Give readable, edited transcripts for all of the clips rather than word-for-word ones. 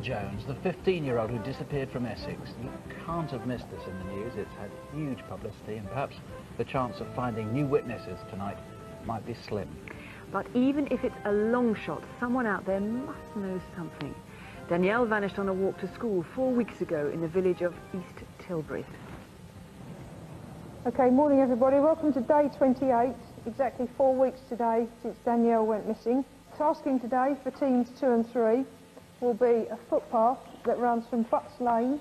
Jones, the 15-year-old who disappeared from Essex. You can't have missed this in the news. It's had huge publicity, and perhaps the chance of finding new witnesses tonight might be slim. But even if it's a long shot, someone out there must know something. Danielle vanished on a walk to school 4 weeks ago in the village of East Tilbury. Okay, morning everybody. Welcome to day 28. Exactly 4 weeks today since Danielle went missing. Tasking today for teams 2 and 3 will be a footpath that runs from Butts Lane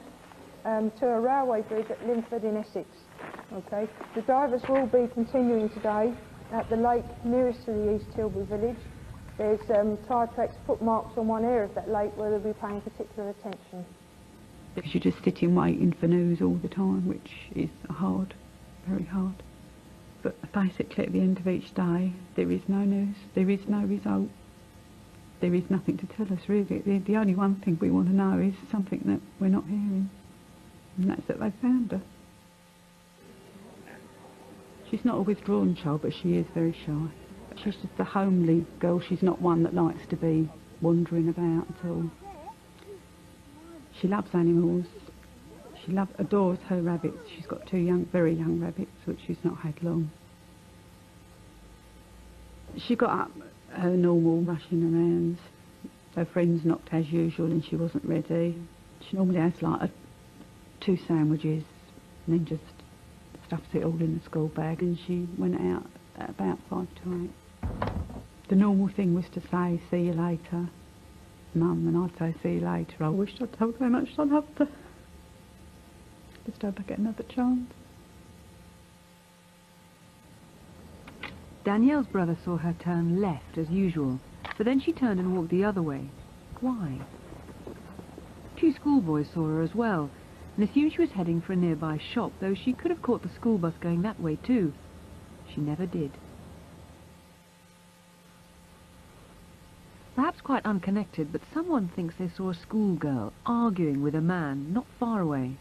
to a railway bridge at Linford in Essex. Okay, the divers will be continuing today at the lake nearest to the East Tilbury village. There's tyre tracks, footmarks on one area of that lake where they'll be paying particular attention. Because you're just sitting waiting for news all the time, which is hard, very hard. But basically at the end of each day, there is no news, there is no result. There is nothing to tell us really. The only one thing we want to know is something that we're not hearing, and that's that they found her. She's not a withdrawn child, but she is very shy. She's just a homely girl. She's not one that likes to be wandering about at all. She loves animals. She adores her rabbits. She's got 2 very young rabbits, which she's not had long. She got up her normal rushing around. Her friends knocked as usual and she wasn't ready. She normally has like 2 sandwiches and then just stuffs it all in the school bag, and she went out at about 5 to 8. The normal thing was to say, see you later, Mum, and I'd say, see you later. I wished I'd told her how much I loved her. Just hope I get another chance. Danielle's brother saw her turn left as usual, but then she turned and walked the other way. Why? 2 schoolboys saw her as well, and assumed she was heading for a nearby shop, though she could have caught the school bus going that way too. She never did. Perhaps quite unconnected, but someone thinks they saw a schoolgirl arguing with a man not far away.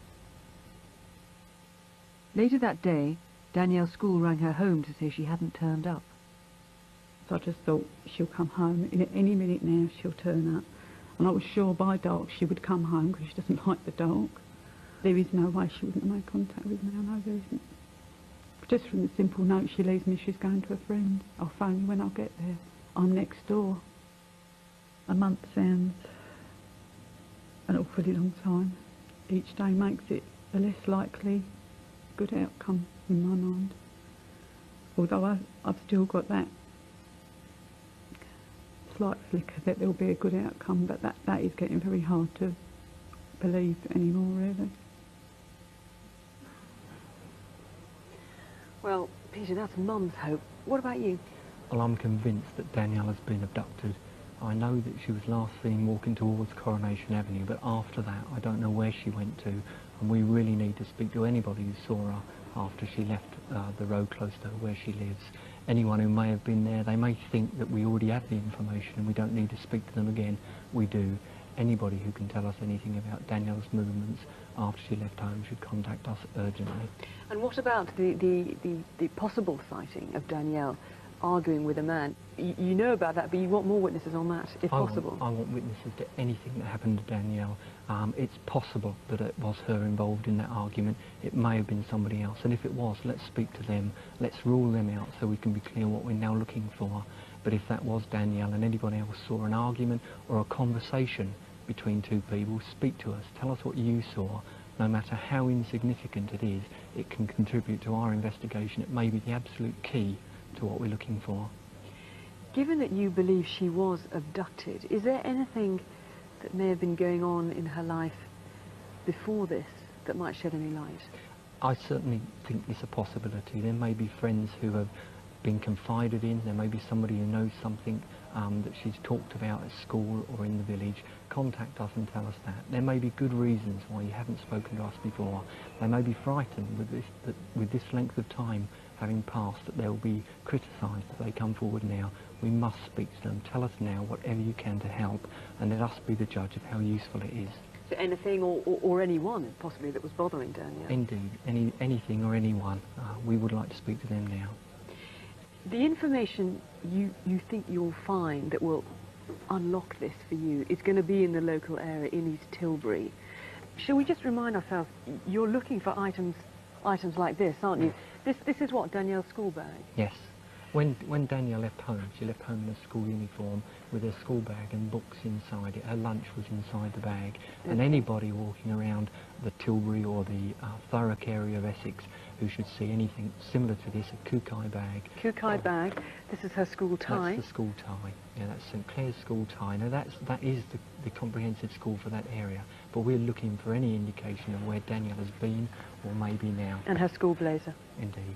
Later that day, Danielle's school rang her home to say she hadn't turned up. So I just thought, she'll come home. In any minute now, she'll turn up. And I was sure by dark she would come home, because she doesn't like the dark. There is no way she wouldn't have made contact with me. I know there isn't. Just from the simple note she leaves me, she's going to a friend. I'll phone you when I get there. I'm next door. A month sounds an awfully long time. Each day makes it a less likely good outcome in my mind. Although I've still got that slight flicker that there'll be a good outcome, but that is getting very hard to believe anymore, really. Well, Peter, that's Mum's hope. What about you? Well, I'm convinced that Danielle has been abducted. I know that she was last seen walking towards Coronation Avenue, but after that I don't know where she went to, and we really need to speak to anybody who saw her after she left the road close to where she lives. Anyone who may have been there, they may think that we already have the information and we don't need to speak to them again. We do. Anybody who can tell us anything about Danielle's movements after she left home should contact us urgently. And what about the possible sighting of Danielle arguing with a man? You know about that, but you want more witnesses on that, if possible. I want witnesses to anything that happened to Danielle. It's possible that it was her involved in that argument. It may have been somebody else, and if it was, let's speak to them. Let's rule them out so we can be clear what we're now looking for. But if that was Danielle and anybody else saw an argument or a conversation between 2 people, speak to us. Tell us what you saw. No matter how insignificant it is, it can contribute to our investigation. It may be the absolute key to what we're looking for. Given that you believe she was abducted, is there anything that may have been going on in her life before this that might shed any light? I certainly think it's a possibility. There may be friends who have been confided in. There may be somebody who knows something that she's talked about at school or in the village. Contact us and tell us that. There may be good reasons why you haven't spoken to us before. They may be frightened with this length of time having passed, that they'll be criticised if they come forward now. We must speak to them. Tell us now whatever you can to help, and let us be the judge of how useful it is. So anything or anyone possibly that was bothering Danielle? Indeed, anything or anyone. We would like to speak to them now. The information you think you'll find that will unlock this for you. It's going to be in the local area in East Tilbury. Shall we just remind ourselves, you're looking for items like this, aren't you? This is what, Danielle's school bag? Yes. When Danielle left home, she left home in a school uniform with her school bag and books inside it. Her lunch was inside the bag. Okay. And anybody walking around the Tilbury or the Thurrock area of Essex who should see anything similar to this, a Kukai bag. Kukai bag. This is her school tie. That's the school tie. Yeah, that's St Clair's school tie. Now that is the comprehensive school for that area. But we're looking for any indication of where Danielle has been or may be now. And her school blazer. Indeed.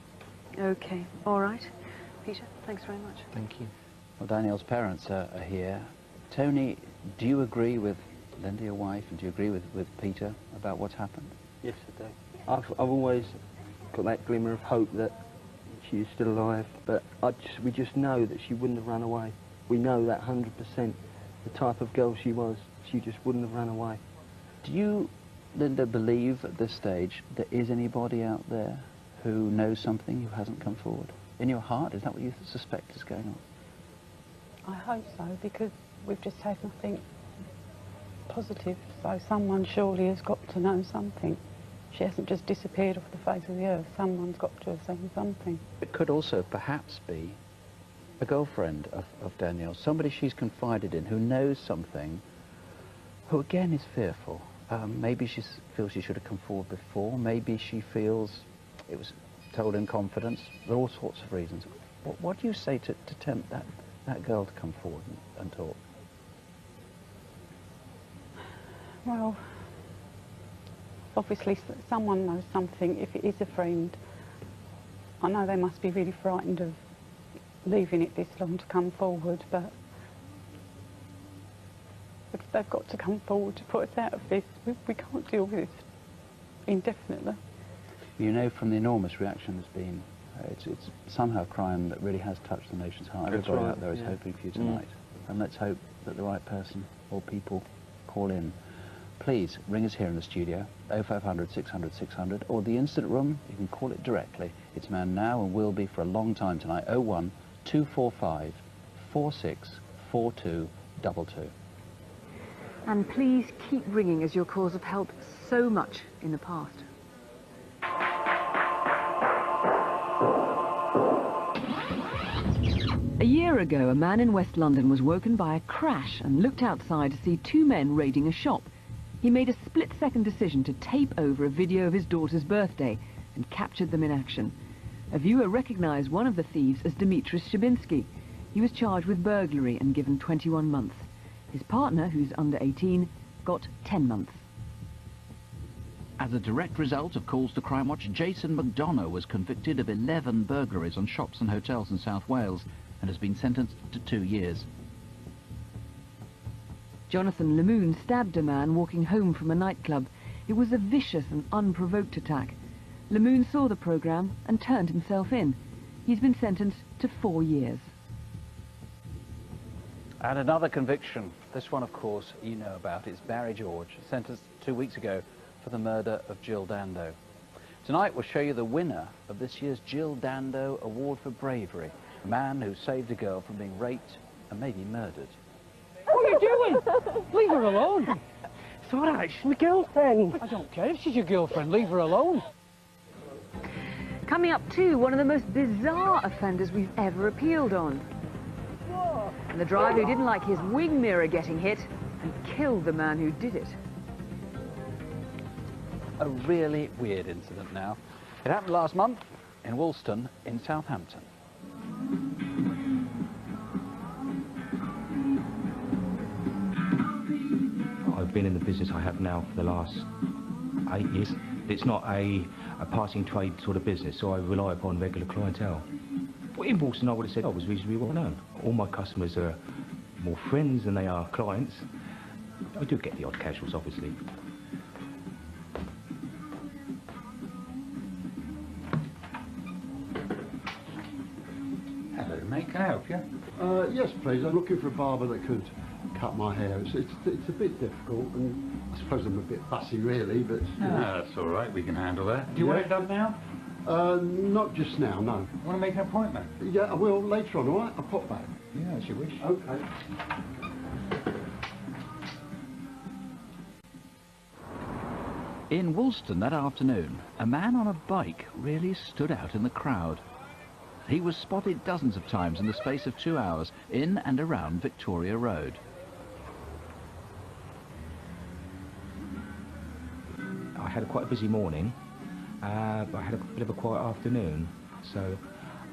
Okay. All right. Peter, thanks very much. Thank you. Well, Danielle's parents are here. Tony, do you agree with Linda, your wife, and do you agree with Peter about what's happened? Yes, I do. I've always got that glimmer of hope that she is still alive, but we just know that she wouldn't have run away. We know that 100%. The type of girl she was, she just wouldn't have run away. Do you, Linda, believe at this stage there is anybody out there who knows something who hasn't come forward? In your heart, is that what you suspect is going on? I hope so, because we've just had nothing positive, so someone surely has got to know something. She hasn't just disappeared off the face of the earth. Someone's got to have seen something. It could also perhaps be a girlfriend of Danielle, somebody she's confided in, who knows something, who again is fearful. Maybe she feels she should have come forward before, maybe she feels it was told in confidence. There are all sorts of reasons. What do you say to tempt that girl to come forward and talk? Well, obviously someone knows something. If it is a friend, I know they must be really frightened of leaving it this long to come forward, but they've got to come forward to put us out of this. We can't deal with this indefinitely. You know from the enormous reaction there's been, it's somehow a crime that really has touched the nation's heart. Everybody out there is hoping for you tonight. And let's hope that the right person or people call in. Please ring us here in the studio, 0500 600 600, or the incident room, you can call it directly. It's manned now and will be for a long time tonight, 01 245 464222. And please keep ringing, as your calls have helped so much in the past. A year ago, a man in West London was woken by a crash and looked outside to see two men raiding a shop. He made a split-second decision to tape over a video of his daughter's birthday and captured them in action. A viewer recognised one of the thieves as Dimitris Shabinsky. He was charged with burglary and given 21 months. His partner, who's under 18, got 10 months. As a direct result of calls to Crimewatch, Jason McDonough was convicted of 11 burglaries on shops and hotels in South Wales and has been sentenced to 2 years. Jonathan Lemoon stabbed a man walking home from a nightclub. It was a vicious and unprovoked attack. Lemoon saw the programme and turned himself in. He's been sentenced to 4 years. And another conviction. This one, of course, you know about. It's Barry George, sentenced 2 weeks ago for the murder of Jill Dando. Tonight we'll show you the winner of this year's Jill Dando Award for Bravery, a man who saved a girl from being raped and maybe murdered. What are you doing? Leave her alone. It's all right, she's my girlfriend. I don't care if she's your girlfriend, leave her alone. Coming up too, one of the most bizarre offenders we've ever appealed on. And the driver who didn't like his wing mirror getting hit and killed the man who did it. A really weird incident now. It happened last month in Woolston in Southampton. I've been in the business I have now for the last 8 years. It's not a passing trade sort of business, so I rely upon regular clientele. But in Woolston, I would have said I was reasonably well known. All my customers are more friends than they are clients. I do get the odd casuals, obviously. Hello, mate. Can I help you? Yes, please. I'm looking for a barber that could cut my hair. It's a bit difficult, and I suppose I'm a bit fussy, really, but... That's all right. We can handle that. Do you want it done now? Not just now, no. You want to make an appointment? Yeah, I will later on, all right? I'll pop back. Yeah, as you wish. OK. In Woolston that afternoon, a man on a bike really stood out in the crowd. He was spotted dozens of times in the space of 2 hours in and around Victoria Road. I had quite a busy morning, but I had a bit of a quiet afternoon, so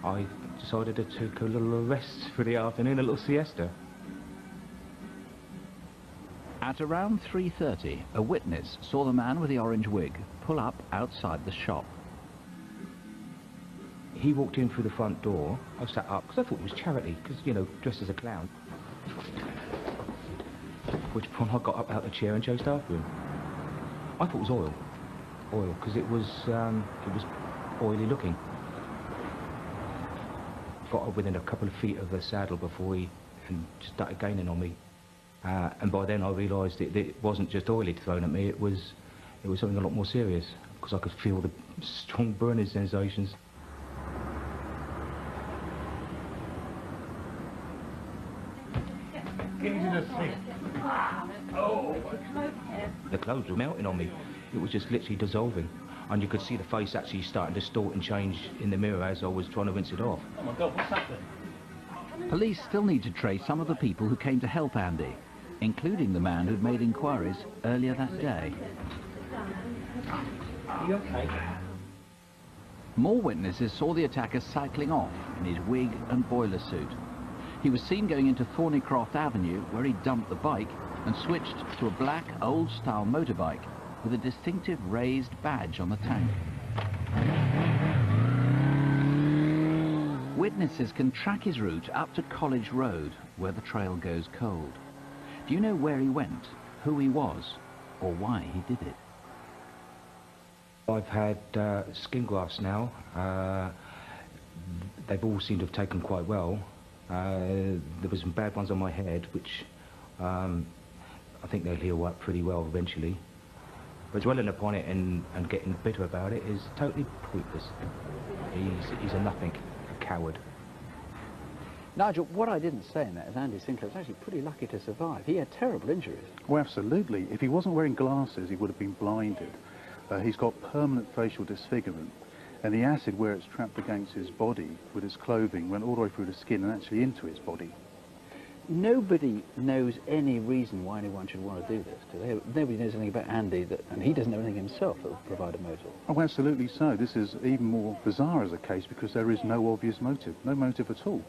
I decided to take a little rest for the afternoon, a little siesta. At around 3:30, a witness saw the man with the orange wig pull up outside the shop. He walked in through the front door. I sat up because I thought it was charity, because, you know, dressed as a clown. Which point I got up out of the chair and chased after him. I thought it was oil, because it was oily looking. Got up within a couple of feet of the saddle before he started gaining on me. And by then I realised it wasn't just oil he'd thrown at me, it was something a lot more serious, because I could feel the strong burning sensations. The clothes were melting on me. It was just literally dissolving. And you could see the face actually starting to distort and change in the mirror as I was trying to rinse it off. Oh my God, what's happened? Police still need to trace some of the people who came to help Andy, including the man who'd made inquiries earlier that day. Are you okay? More witnesses saw the attacker cycling off in his wig and boiler suit. He was seen going into Thornycroft Avenue, where he dumped the bike and switched to a black, old-style motorbike with a distinctive raised badge on the tank. Witnesses can track his route up to College Road, where the trail goes cold. Do you know where he went, who he was, or why he did it? I've had skin grafts now. They've all seemed to have taken quite well. There were some bad ones on my head, which I think they'll heal up pretty well eventually. But dwelling upon it and getting bitter about it is totally pointless. He's a nothing, a coward. Nigel, what I didn't say in that is Andy Sinclair was actually pretty lucky to survive. He had terrible injuries. Well, absolutely. If he wasn't wearing glasses, he would have been blinded. He's got permanent facial disfigurement, and the acid, where it's trapped against his body with his clothing, went all the way through the skin and actually into his body. Nobody knows any reason why anyone should want to do this, do they? Nobody knows anything about Andy, and he doesn't know anything himself that would provide a motive. Oh, absolutely so. This is even more bizarre as a case because there is no obvious motive, no motive at all.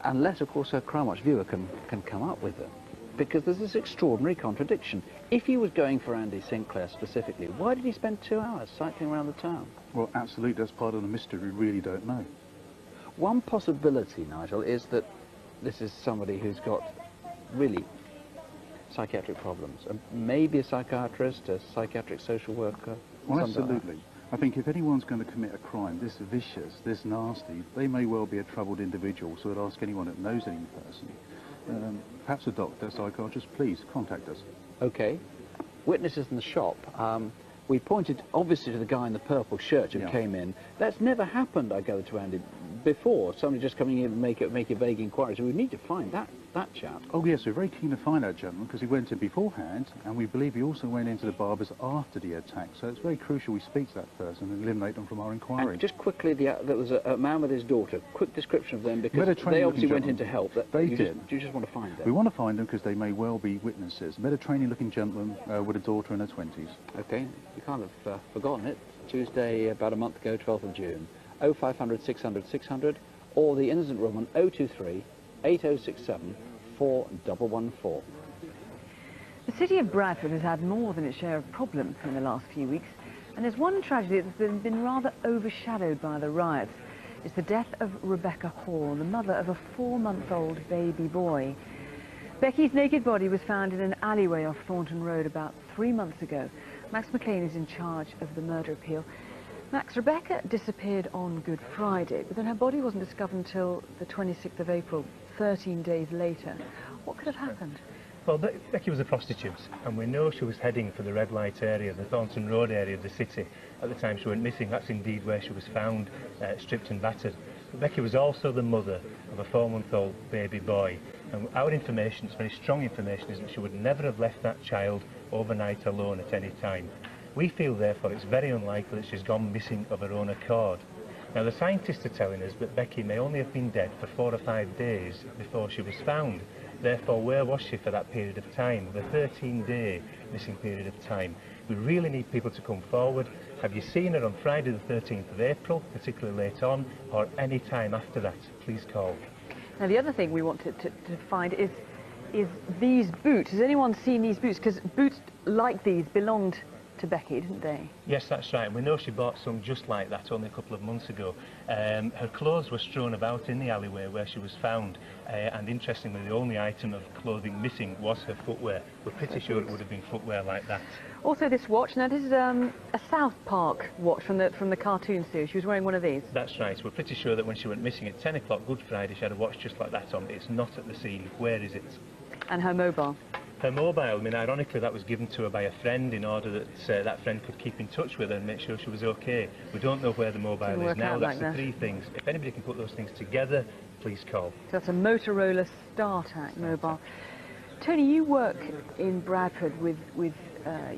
Unless, of course, a Crimewatch viewer can come up with it. Because there's this extraordinary contradiction. If he was going for Andy Sinclair specifically, why did he spend 2 hours cycling around the town? Well, absolutely, that's part of the mystery. We really don't know. One possibility, Nigel, is that this is somebody who's got really psychiatric problems. Maybe a psychiatrist, a psychiatric social worker. Well, absolutely. I think if anyone's going to commit a crime this vicious, this nasty, they may well be a troubled individual, so I'd ask anyone that knows any person, perhaps a doctor, psychiatrist, please contact us. OK. Witnesses in the shop. We pointed, obviously, to the guy in the purple shirt who came in. That's never happened, I gathered, to Andy, before. Somebody just coming in and make a vague inquiry. So we need to find that chap. Oh, yes, we're very keen to find that gentleman because he went in beforehand, and we believe he also went into the barbers after the attack. So it's very crucial we speak to that person and eliminate them from our inquiry. And just quickly, there was a man with his daughter. Quick description of them, because they obviously went in to help. They did. Do you just want to find them? We want to find them because they may well be witnesses. Mediterranean-looking gentleman with a daughter in her 20s. OK, you can't have forgotten it. Tuesday, about a month ago, 12th of June. 0500 600 600, or the incident room on 023 8067 4114. The city of Bradford has had more than its share of problems in the last few weeks, and there's one tragedy that's been rather overshadowed by the riots. It's the death of Rebecca Hall, the mother of a 4-month-old baby boy. Becky's naked body was found in an alleyway off Thornton Road about 3 months ago. Max McLean is in charge of the murder appeal. Max, Rebecca disappeared on Good Friday, but then her body wasn't discovered until the 26th of April, 13 days later. What could have happened? Well, Becky was a prostitute, and we know she was heading for the red light area, the Thornton Road area of the city. At the time she went missing, that's indeed where she was found, stripped and battered. But Becky was also the mother of a 4-month-old baby boy, And our information, it's very strong information, is that she would never have left that child overnight alone at any time. We feel, therefore, it's very unlikely that she's gone missing of her own accord. Now, the scientists are telling us that Becky may only have been dead for 4 or 5 days before she was found. Therefore, where was she for that period of time, the 13-day missing period of time? We really need people to come forward. Have you seen her on Friday the 13th of April, particularly late on, or any time after that? Please call. Now, the other thing we want to find is these boots. Has anyone seen these boots? Because boots like these belonged to Becky, didn't they? Yes, that's right. We know she bought some just like that only a couple of months ago. Her clothes were strewn about in the alleyway where she was found, and interestingly, the only item of clothing missing was her footwear. We're pretty sure it would have been footwear like that. Also, this watch. Now, this is a South Park watch from the cartoon series. She was wearing one of these. That's right. We're pretty sure that when she went missing at 10 o'clock Good Friday, she had a watch just like that on. It's not at the scene. Where is it? And her mobile. Her mobile, I mean, ironically, that was given to her by a friend in order that that friend could keep in touch with her and make sure she was okay. We don't know where the mobile is now. That's the 3 things. If anybody can put those things together, please call. So that's a Motorola StarTAC mobile. Tony, you work in Bradford with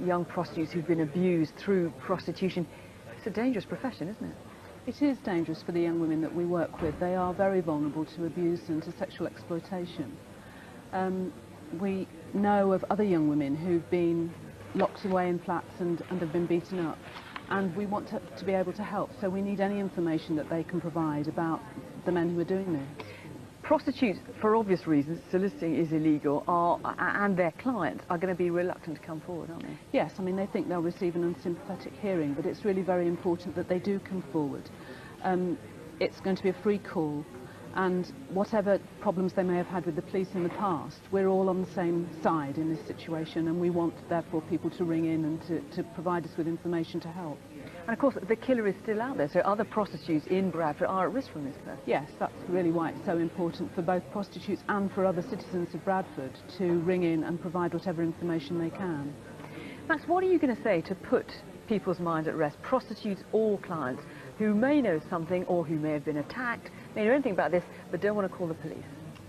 young prostitutes who've been abused through prostitution. It's a dangerous profession, isn't it? It is dangerous for the young women that we work with. They are very vulnerable to abuse and to sexual exploitation. We know of other young women who've been locked away in flats and have been beaten up, and we want to be able to help, so we need any information that they can provide about the men who are doing this. Prostitutes, for obvious reasons, soliciting is illegal, and their clients are going to be reluctant to come forward, aren't they? Yes, I mean, they think they'll receive an unsympathetic hearing, but it's really very important that they do come forward. It's going to be a free call, and whatever problems they may have had with the police in the past, we're all on the same side in this situation, and we want, therefore, people to ring in and to provide us with information to help. And of course, the killer is still out there, so other prostitutes in Bradford are at risk from this person. Yes, that's really why it's so important for both prostitutes and for other citizens of Bradford to ring in and provide whatever information they can. Max, what are you going to say to put people's minds at rest, prostitutes or clients, who may know something or who may have been attacked, may know anything about this, but don't want to call the police?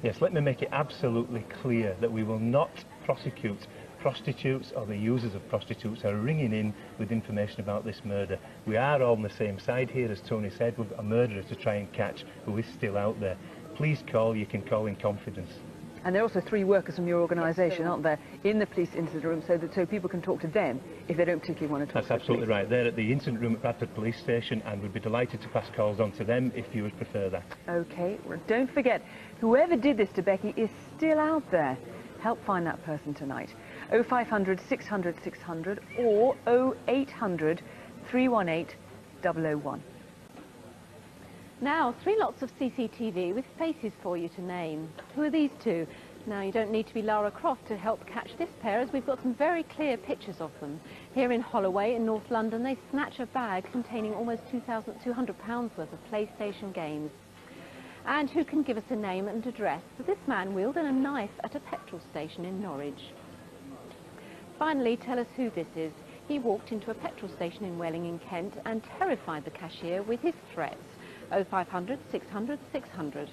Yes, let me make it absolutely clear that we will not prosecute prostitutes or the users of prostitutes who are ringing in with information about this murder. We are all on the same side here, as Tony said. We've got a murderer to try and catch who is still out there. Please call. You can call in confidence. And there are also 3 workers from your organisation, aren't there, in the police incident room, so people can talk to them if they don't particularly want to talk to the police. That's absolutely right. They're at the incident room at Bradford Police Station, and we'd be delighted to pass calls on to them if you would prefer that. OK, well, don't forget, whoever did this to Becky is still out there. Help find that person tonight. 0500 600 600 or 0800 318 001. Now, 3 lots of CCTV with faces for you to name. Who are these 2? Now, you don't need to be Lara Croft to help catch this pair, as we've got some very clear pictures of them. Here in Holloway in North London, they snatch a bag containing almost £2,200 worth of PlayStation games. And who can give us a name and address for this man wielding a knife at a petrol station in Norwich? Finally, tell us who this is. He walked into a petrol station in Welling in Kent and terrified the cashier with his threats. 0500 600 600.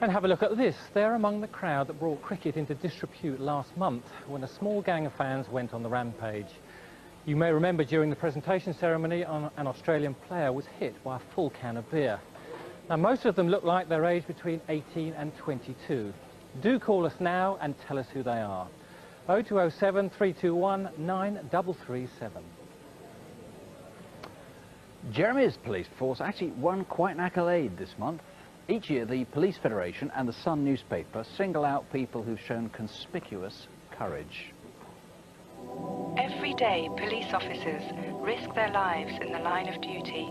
And have a look at this. They're among the crowd that brought cricket into disrepute last month when a small gang of fans went on the rampage. You may remember during the presentation ceremony, an Australian player was hit by a full can of beer. Now, most of them look like they're aged between 18 and 22. Do call us now and tell us who they are. 0207 321 9337. Jeremy's police force actually won quite an accolade this month. Each year, the Police Federation and the Sun newspaper single out people who've shown conspicuous courage. Every day, police officers risk their lives in the line of duty.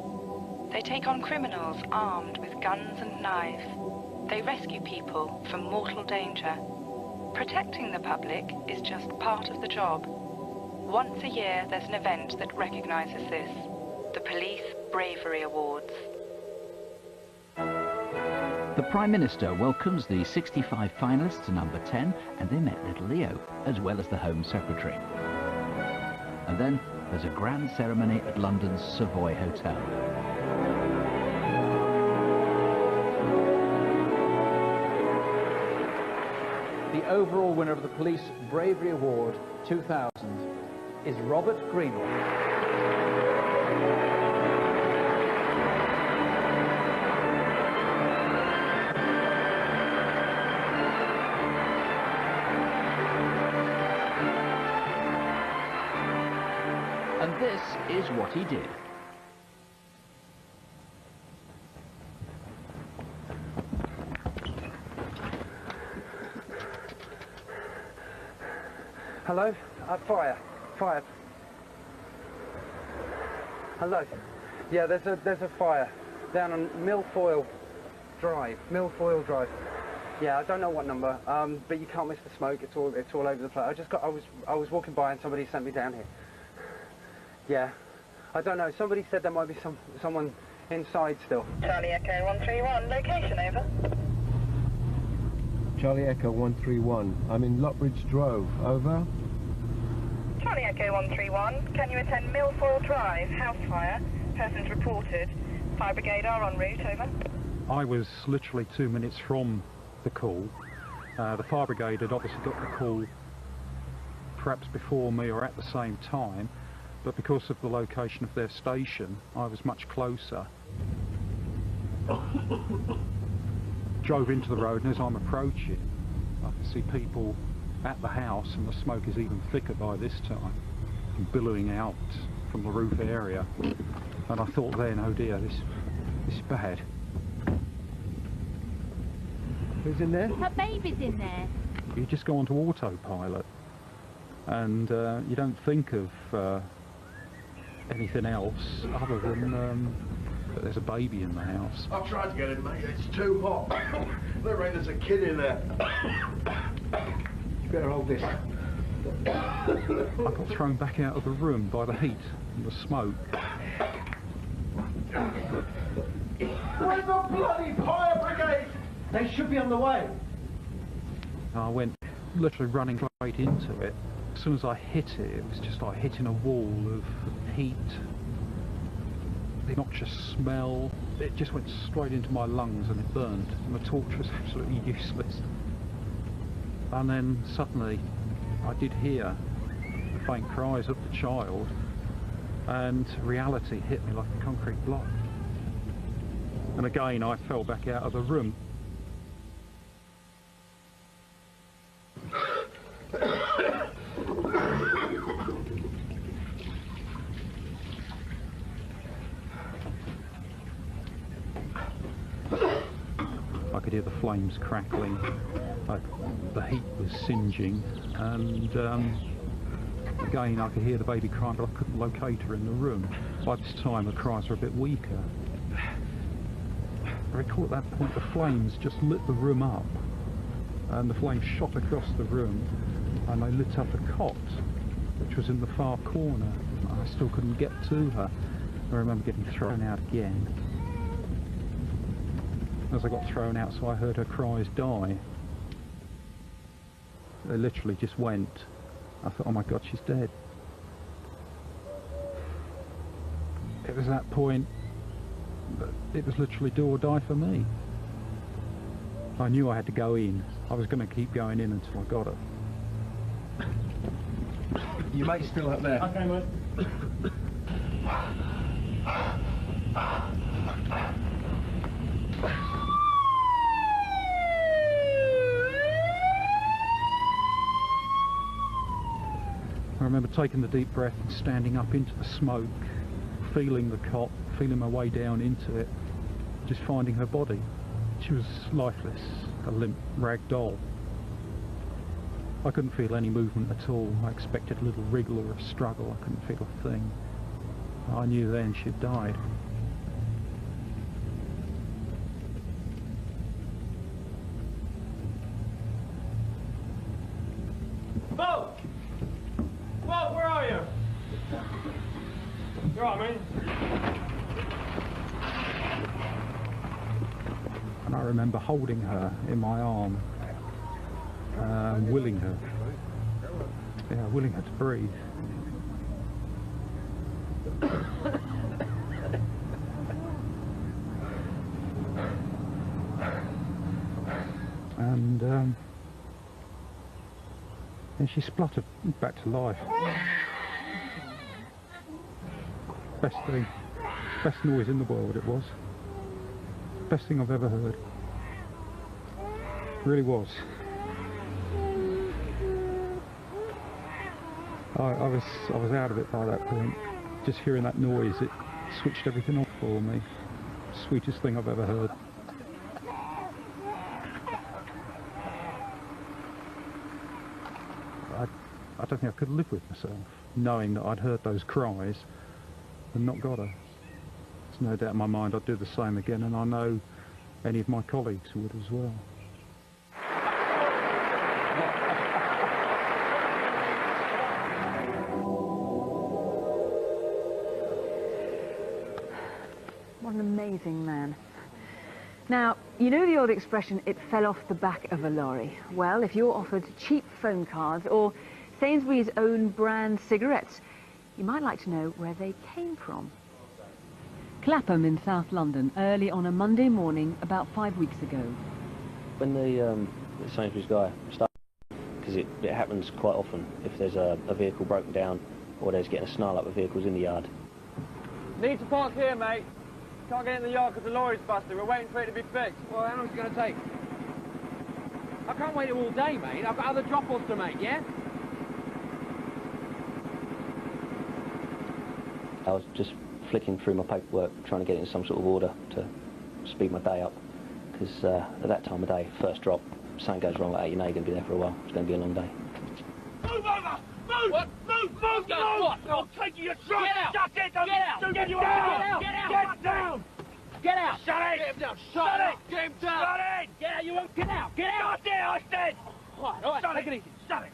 They take on criminals armed with guns and knives. They rescue people from mortal danger. Protecting the public is just part of the job. Once a year, there's an event that recognises this. The Police Bravery Awards. The Prime Minister welcomes the 65 finalists to number 10, and they met little Leo, as well as the Home Secretary. And then there's a grand ceremony at London's Savoy Hotel. The overall winner of the Police Bravery Award 2000 is Robert Greenall. And this is what he did. Hello? Fire. Fire. Hello? Yeah, there's a fire down on Milfoil Drive. Milfoil Drive. Yeah, I don't know what number, but you can't miss the smoke. It's all over the place. I was walking by and somebody sent me down here. Yeah, I don't know. Somebody said there might be someone inside still. Charlie Echo 131, location over. Charlie Echo 131. I'm in Lotbridge Drove. Over. Charlie Echo 131. Can you attend Milfoil Drive? House fire. Persons reported. Fire brigade are en route. Over. I was literally 2 minutes from the call. The fire brigade had obviously got the call perhaps before me or at the same time, but because of the location of their station, I was much closer. Drove into the road, and as I'm approaching, I can see people at the house, and the smoke is even thicker by this time, and billowing out from the roof area. And I thought then, oh dear, this is bad. Who's in there? Her baby's in there. You just go onto autopilot, and you don't think of anything else other than that there's a baby in the house. I've tried to get in, mate. It's too hot. There's a kid in there. You better hold this. I got thrown back out of the room by the heat and the smoke. Where's the bloody fire brigade? They should be on the way. I went literally running straight into it. As soon as I hit it, it was just like hitting a wall of heat, the noxious smell. It just went straight into my lungs and it burned, and the torch was absolutely useless. And then suddenly I did hear the faint cries of the child, and reality hit me like a concrete block. And again I fell back out of the room. I could hear the flames crackling, the heat was singeing, and again I could hear the baby crying, but I couldn't locate her in the room. By this time the cries were a bit weaker. I recall at that point the flames just lit the room up, and the flames shot across the room, and they lit up a cot which was in the far corner. I still couldn't get to her. I remember getting thrown out again. As I got thrown out, so I heard her cries die. They literally just went. I thought, oh my God, she's dead. It was that point that it was literally do or die for me. I knew I had to go in. I was going to keep going in until I got her. Your mate's still up there. Okay, mate. I remember taking the deep breath and standing up into the smoke, feeling the cot, feeling my way down into it, just finding her body. She was lifeless, a limp rag doll. I couldn't feel any movement at all. I expected a little wriggle or a struggle. I couldn't feel a thing. I knew then she'd died. Bo! Bo, where are you? You're all right, mate. And I remember holding her in my arm, willing her to breathe. And And she spluttered back to life. Best thing, best noise in the world it was. Best thing I've ever heard. Really was. I was out of it by that point. Just hearing that noise, it switched everything off for me. Sweetest thing I've ever heard. I don't think I could live with myself, knowing that I'd heard those cries and not got her. There's no doubt in my mind I'd do the same again, and I know any of my colleagues would as well. What an amazing man. Now, you know the old expression, it fell off the back of a lorry. Well, if you're offered cheap phone cards or Sainsbury's own brand cigarettes, you might like to know where they came from. Clapham in South London, early on a Monday morning about 5 weeks ago. When the Sainsbury's guy started, because it happens quite often if there's a vehicle broken down or there's getting a snarl up with vehicles in the yard. Need to park here, mate. Can't get in the yard because the lorry's busted. We're waiting for it to be fixed. Well, how long is it going to take? I can't wait all day, mate. I've got other drop-offs to make, yeah? I was just flicking through my paperwork, trying to get it in some sort of order to speed my day up. Because at that time of day, first drop, something goes wrong like that, you know you're going to be there for a while. It's going to be a long day. Move over! Move! What? Move! Move! Move! What? I'll take you your truck! Get out! Shut it! Get out! Get down! Get out! Get down! Get out! Shut it! Get him down! Shut it! Get him down! Shut it! Get out! You won't get out! Get out! Shut it! I said! All right, take it easy. Shut it!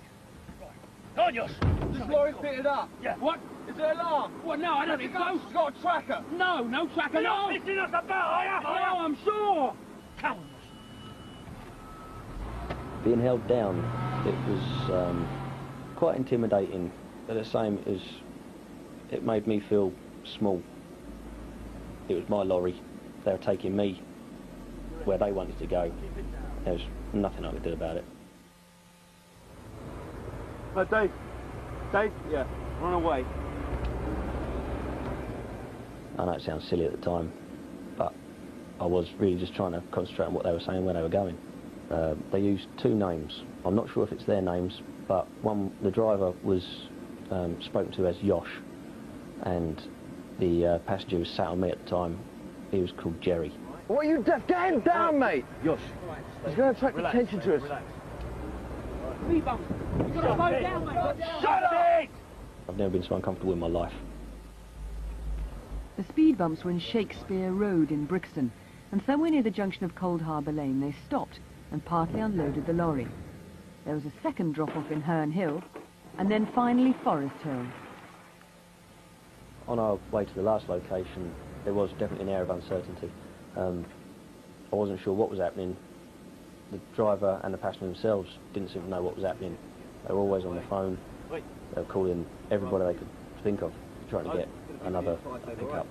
Right. On yours! This lorry's fitted up. Yeah. What? Is there an alarm? Well, no, I don't think so. It's got a tracker. No, no tracker, no! You're missing us about, are you? No, I'm sure! Come on. Being held down, it was quite intimidating, but the same as it made me feel small. It was my lorry. They were taking me where they wanted to go. There was nothing I could do about it. Dave. Dave? Yeah. Run away. I know it sounds silly at the time, but I was really just trying to concentrate on what they were saying, where they were going. They used two names. I'm not sure if it's their names, but one, the driver was spoken to as Yosh, and the passenger who was sat on me at the time, he was called Jerry. What are you deaf? Get him down, mate! Yosh. He's going to attract attention to us. You've got to slow down, mate! Shut it! I've never been so uncomfortable in my life. The speed bumps were in Shakespeare Road in Brixton, and somewhere near the junction of Cold Harbour Lane they stopped and partly unloaded the lorry. There was a second drop-off in Herne Hill, and then finally Forest Hill. On our way to the last location, there was definitely an air of uncertainty. I wasn't sure what was happening. The driver and the passenger themselves didn't seem to know what was happening. They were always on the phone. They were calling everybody they could think of, trying to get another pickup.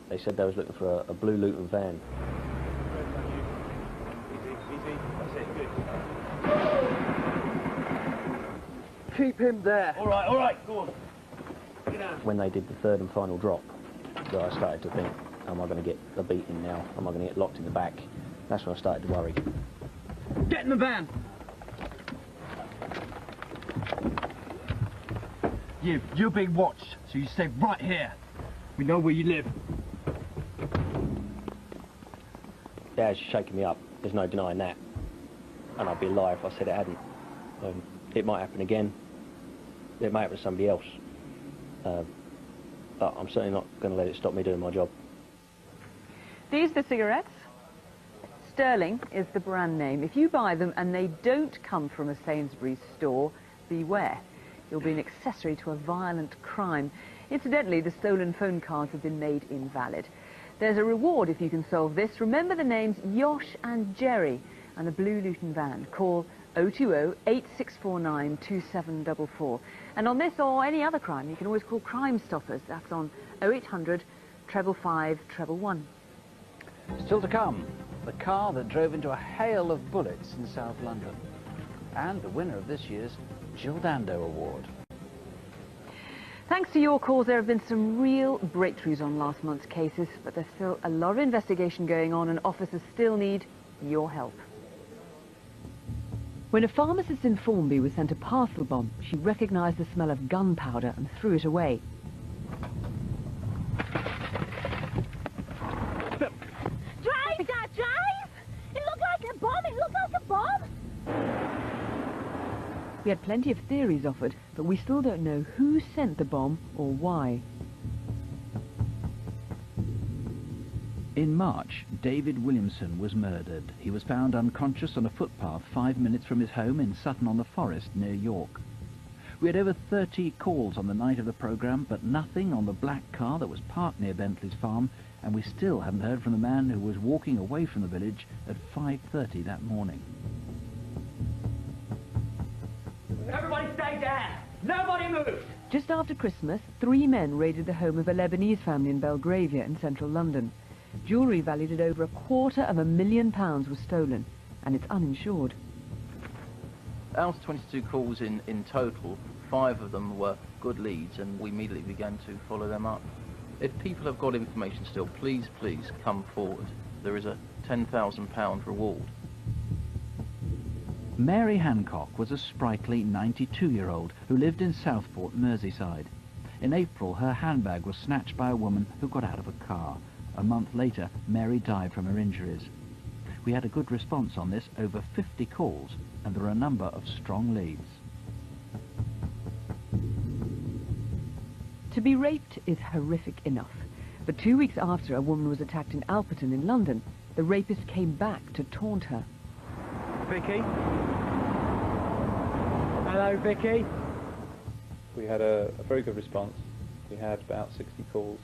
They said they was looking for a blue Luton van. Keep him there. All right, go on. Get down. When they did the third and final drop, I started to think, am I going to get a beating now? Am I going to get locked in the back? That's when I started to worry. Get in the van. You're being watched, so you stay right here. We know where you live. Yeah, it's shaking me up. There's no denying that. And I'd be a liar if I said it hadn't. It might happen again. It might happen to somebody else. But I'm certainly not going to let it stop me doing my job. These are the cigarettes. Sterling is the brand name. If you buy them and they don't come from a Sainsbury's store, beware. You'll be an accessory to a violent crime. Incidentally, the stolen phone cards have been made invalid. There's a reward if you can solve this. Remember the names Yosh and Jerry and the blue Luton van. Call 020-8649-2744. And on this or any other crime, you can always call Crime Stoppers. That's on 0800 555 111. Still to come, the car that drove into a hail of bullets in South London. and the winner of this year's Jill Dando Award. Thanks to your calls, there have been some real breakthroughs on last month's cases, but there's still a lot of investigation going on and officers still need your help. When a pharmacist in Formby was sent a parcel bomb, she recognised the smell of gunpowder and threw it away. Drive, Dad, drive! It looked like a bomb! It looked like a bomb! We had plenty of theories offered, but we still don't know who sent the bomb or why. In March, David Williamson was murdered. He was found unconscious on a footpath 5 minutes from his home in Sutton-on-the-Forest near York. We had over 30 calls on the night of the programme, but nothing on the black car that was parked near Bentley's farm, and we still haven't heard from the man who was walking away from the village at 5:30 that morning. Everybody stay down! Nobody move! Just after Christmas, 3 men raided the home of a Lebanese family in Belgravia in central London. Jewellery valued at over £250,000 was stolen, and it's uninsured. Out of 22 calls in total, 5 of them were good leads, and we immediately began to follow them up. If people have got information still, please come forward. There is a £10,000 reward. Mary Hancock was a sprightly 92-year-old who lived in Southport, Merseyside. In April, her handbag was snatched by a woman who got out of a car. A month later, Mary died from her injuries. We had a good response on this, over 50 calls, and there are a number of strong leads. To be raped is horrific enough, but 2 weeks after a woman was attacked in Alperton in London, the rapist came back to taunt her. Vicky? Hello, Vicky? We had a very good response. We had about 60 calls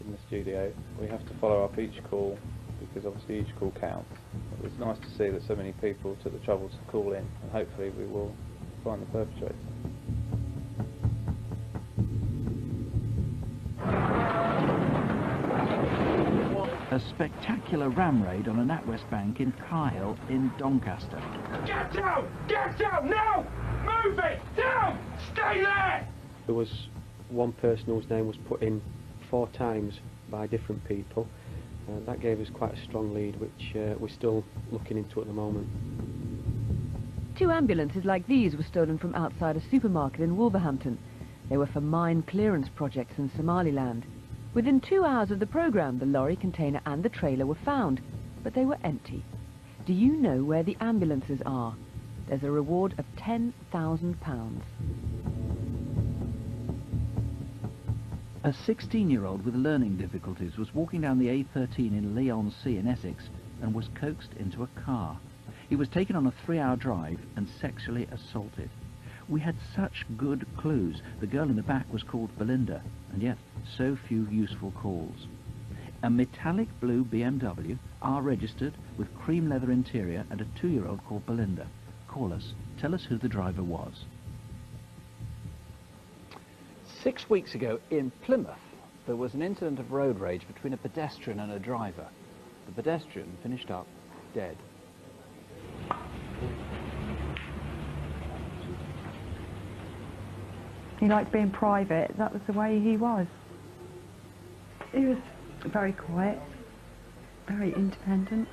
in the studio. We have to follow up each call because obviously each call counts. It was nice to see that so many people took the trouble to call in, and hopefully we will find the perpetrator. A spectacular ram raid on a NatWest bank in Kyle in Doncaster. Get down! Get down now! Move it! Down! Stay there! There was one person whose name was put in 4 times by different people. That gave us quite a strong lead, which we're still looking into at the moment. 2 ambulances like these were stolen from outside a supermarket in Wolverhampton. They were for mine clearance projects in Somaliland. Within 2 hours of the programme, the lorry, container and the trailer were found, but they were empty. Do you know where the ambulances are? There's a reward of £10,000. A 16-year-old with learning difficulties was walking down the A13 in Leigh-on-Sea in Essex and was coaxed into a car. He was taken on a 3-hour drive and sexually assaulted. We had such good clues. The girl in the back was called Belinda, and yet so few useful calls. A metallic blue BMW, R-registered, with cream leather interior, and a 2-year-old called Belinda. Call us. Tell us who the driver was. 6 weeks ago in Plymouth, there was an incident of road rage between a pedestrian and a driver. The pedestrian finished up dead. He liked being private. That was the way he was. He was very quiet, very independent.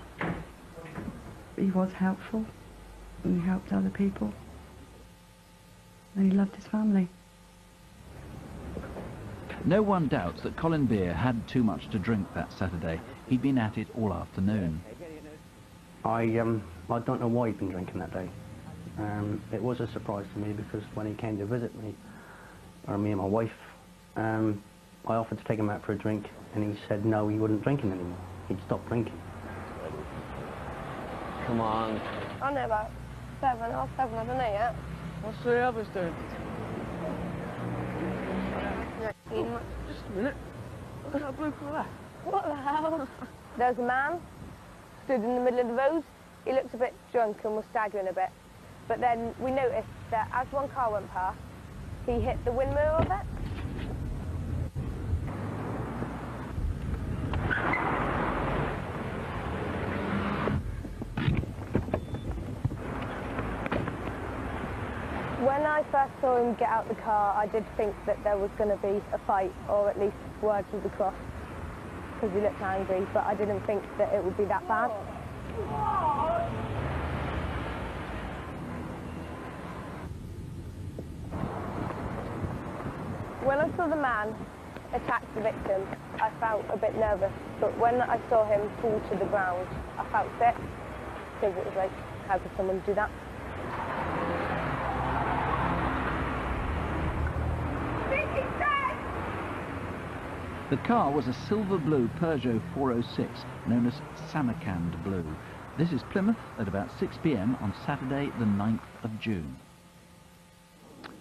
He was helpful, and he helped other people. And he loved his family. No one doubts that Colin Beer had too much to drink that Saturday. He'd been at it all afternoon. I don't know why he'd been drinking that day. It was a surprise to me because when he came to visit me, or me and my wife, I offered to take him out for a drink, and he said no, he wouldn't drink it anymore. He'd stopped drinking. Come on. I know about 7, half 7, I don't know yet. What's the others doing? Just a minute. Look at that blue colour there. What the hell? There's a man stood in the middle of the road. He looked a bit drunk and was staggering a bit. But then we noticed that as one car went past, he hit the windmill of it. When I first saw him get out the car, I did think that there was going to be a fight, or at least words would be crossed, because he looked angry, but I didn't think that it would be that bad. When I saw the man attack the victim, I felt a bit nervous, but when I saw him fall to the ground, I felt sick, because it was like, how could someone do that? The car was a silver blue Peugeot 406, known as Samarkand Blue. This is Plymouth at about 6 p.m. on Saturday, the 9th of June.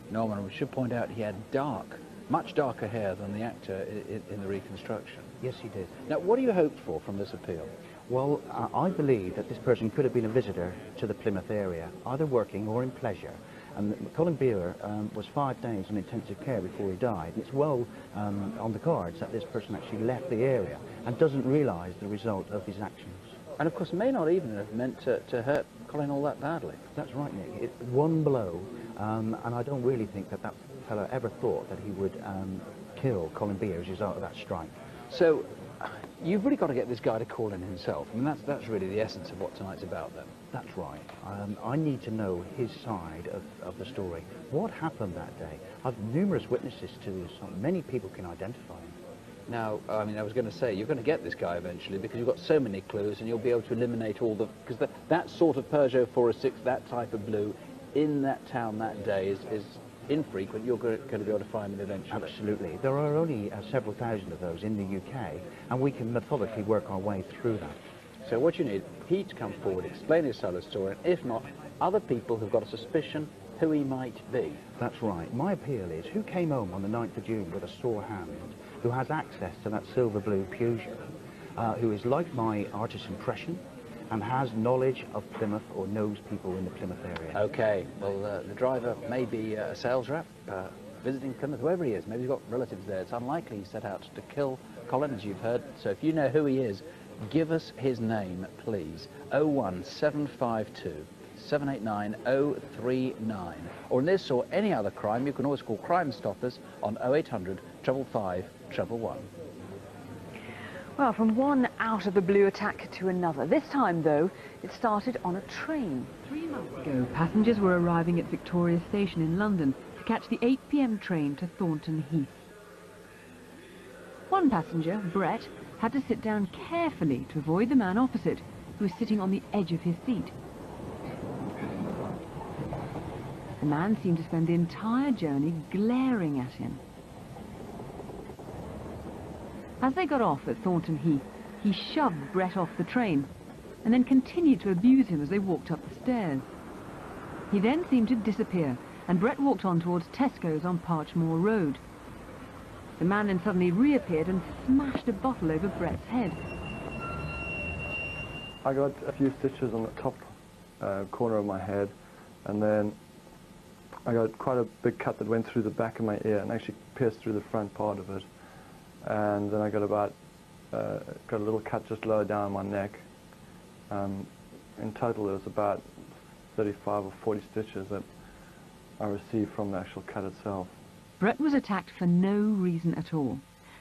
Norman, we should point out he had much darker hair than the actor in the reconstruction. Yes, he did. Now, what do you hope for from this appeal? Well, I believe that this person could have been a visitor to the Plymouth area, either working or in pleasure. And Colin Beer was 5 days on intensive care before he died. It's well on the cards that this person actually left the area and doesn't realise the result of his actions. And of course may not even have meant to hurt Colin all that badly. That's right, Nick. One blow, and I don't really think that that fellow ever thought that he would kill Colin Beer as a result of that strike. So you've really got to get this guy to call in himself. I mean, that's really the essence of what tonight's about, then. That's right. I need to know his side of the story. What happened that day? I've numerous witnesses to this. Many people can identify him. Now, I mean, I was going to say, you're going to get this guy eventually because you've got so many clues and you'll be able to eliminate all the... Because that sort of Peugeot 406, that type of blue, in that town that day is infrequent. You're going to be able to find them eventually. Absolutely. There are only several thousand of those in the UK, and we can methodically work our way through that. So what you need, he to come forward, explain his side of the story, and if not, other people who've got a suspicion who he might be. That's right. My appeal is, who came home on the 9th of June with a sore hand, who has access to that silver blue Peugeot, who is like my artist's impression, and has knowledge of Plymouth or knows people in the Plymouth area. OK, well, the driver may be a sales rep, visiting Plymouth, whoever he is. Maybe he's got relatives there. It's unlikely he set out to kill Colin, as you've heard. So if you know who he is, give us his name, please. 01752 789 039. Or in this or any other crime, you can always call Crime Stoppers on 0800 555 111. Well, from one out-of-the-blue attack to another. This time, though, it started on a train. 3 months ago, passengers were arriving at Victoria Station in London to catch the 8 p.m. train to Thornton Heath. One passenger, Brett, had to sit down carefully to avoid the man opposite, who was sitting on the edge of his seat. The man seemed to spend the entire journey glaring at him. As they got off at Thornton Heath, he shoved Brett off the train and then continued to abuse him as they walked up the stairs. He then seemed to disappear, and Brett walked on towards Tesco's on Parchmore Road. The man then suddenly reappeared and smashed a bottle over Brett's head. I got a few stitches on the top corner of my head, and then I got quite a big cut that went through the back of my ear and actually pierced through the front part of it. And then I got got a little cut just lower down my neck. In total, there was about 35 or 40 stitches that I received from the actual cut itself. Brett was attacked for no reason at all.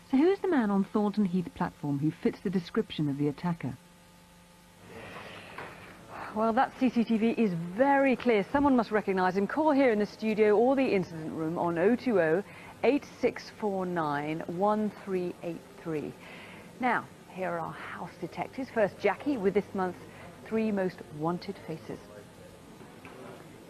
So who's the man on Thornton Heath platform who fits the description of the attacker? Well, that CCTV is very clear. Someone must recognise him. Call here in the studio or the incident room on 020 8649 1383. Now, here are our house detectives. First, Jackie, with this month's 3 most wanted faces.